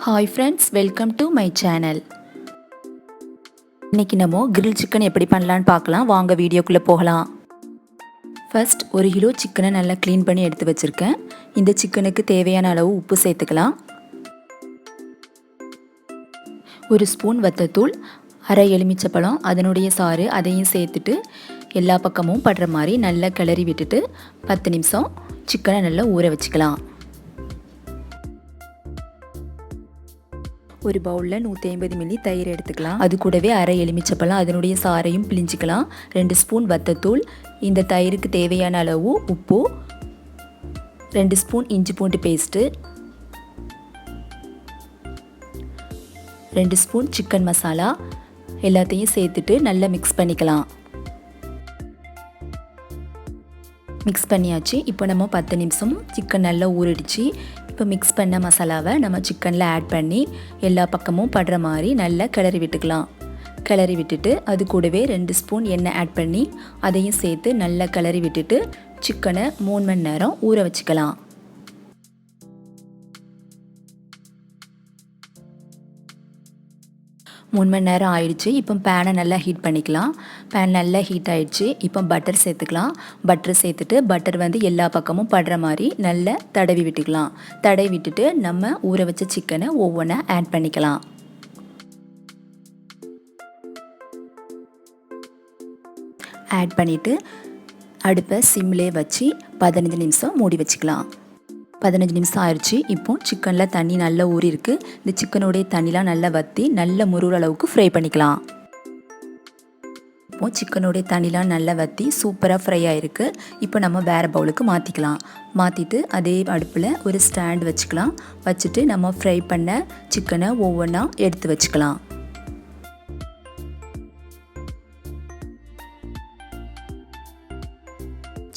Hi friends, welcome to my channel. இன்றைக்கி நம்ம grill chicken எப்படி பண்ணலான்னு பார்க்கலாம். வாங்க வீடியோக்குள்ளே போகலாம். ஃபர்ஸ்ட் 1 கிலோ சிக்கனை நல்லா க்ளீன் பண்ணி எடுத்து வச்சுருக்கேன். இந்த சிக்கனுக்கு தேவையான அளவு உப்பு சேர்த்துக்கலாம். 1 ஸ்பூன் வத்தத்தூள், அரை எலுமிச்சப்பழம் அதனுடைய சாறு அதையும் சேர்த்துட்டு எல்லா பக்கமும் படுற மாதிரி நல்லா கிளறி விட்டுட்டு 10 நிமிஷம் சிக்கனை நல்லா ஊற வச்சுக்கலாம். ஒரு பவுலில் 150 மில்லி தயிர் எடுத்துக்கலாம். அது கூடவே அரை எலுமிச்சப்பழம் அதனுடைய சாறையும் பிழிஞ்சிக்கலாம். 2 ஸ்பூன் வத்தத்தூள், இந்த தயிருக்கு தேவையான அளவு உப்பு, 2 ஸ்பூன் இஞ்சி பூண்டு பேஸ்ட்டு, 2 ஸ்பூன் சிக்கன் மசாலா எல்லாத்தையும் சேர்த்துட்டு நல்லா மிக்ஸ் பண்ணிக்கலாம். மிக்ஸ் பண்ணியாச்சு. இப்போ நம்ம 10 நிமிஷம் சிக்கன் நல்லா ஊறிடுச்சு. இப்போ மிக்ஸ் பண்ண மசாலாவை நம்ம சிக்கனில் ஆட் பண்ணி எல்லா பக்கமும் படுற மாதிரி நல்லா கிளறி விட்டுக்கலாம். கிளறி விட்டுட்டு அது கூடவே 2 ஸ்பூன் எண்ணெய் ஆட் பண்ணி அதையும் சேர்த்து நல்லா கிளறி விட்டுட்டு சிக்கனை 3 மணி நேரம் ஊற வச்சுக்கலாம். மூணு மணி நேரம் ஆயிடுச்சு. இப்போ பேனை நல்லா ஹீட் பண்ணிக்கலாம். பேன் நல்லா ஹீட் ஆயிடுச்சு. இப்போ பட்டர் சேர்த்துக்கலாம். பட்டர் சேர்த்துட்டு பட்டர் எல்லா பக்கமும் படுற மாதிரி நல்லா தடவி விட்டுக்கலாம். தடவி விட்டுட்டு நம்ம ஊற வச்ச சிக்கனை ஒவ்வொன்றா ஆட் பண்ணிக்கலாம். ஆட் பண்ணிவிட்டு அடுப்பை சிம்லே வச்சு 15 நிமிஷம் மூடி வச்சுக்கலாம். 15 நிமிஷம் ஆயிடுச்சு. இப்போ சிக்கனில் தண்ணி நல்லா ஊறி இருக்குது. இந்த சிக்கனுடைய தண்ணிலாம் நல்லா வற்றி நல்ல முறுகிற அளவுக்கு ஃப்ரை பண்ணிக்கலாம். இப்போ சிக்கனுடைய தண்ணிலாம் நல்லா வற்றி சூப்பராக ஃப்ரை ஆகிருக்கு. இப்போ நம்ம வேறு பவுலுக்கு மாற்றிக்கலாம். மாற்றிட்டு அதே அடுப்பில் ஒரு ஸ்டாண்ட் வச்சுக்கலாம். வச்சுட்டு நம்ம ஃப்ரை பண்ண சிக்கனை ஒவ்வொன்றா எடுத்து வச்சுக்கலாம்.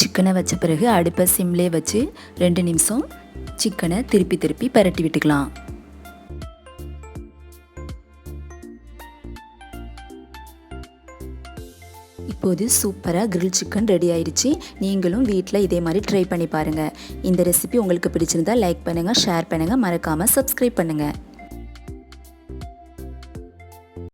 சிக்கனை வச்ச பிறகு அடுப்பை சிம்லே வச்சு 2 நிமிஷம் சிக்கனை திருப்பி பரட்டி விட்டுக்கலாம். இப்போது சூப்பராக கிரில் சிக்கன் ரெடி ஆயிடுச்சு. நீங்களும் வீட்டில் இதே மாதிரி ட்ரை பண்ணி பாருங்கள். இந்த ரெசிபி உங்களுக்கு பிடிச்சிருந்தா லைக் பண்ணுங்கள், ஷேர் பண்ணுங்கள், மறக்காமல் சப்ஸ்கிரைப் பண்ணுங்கள்.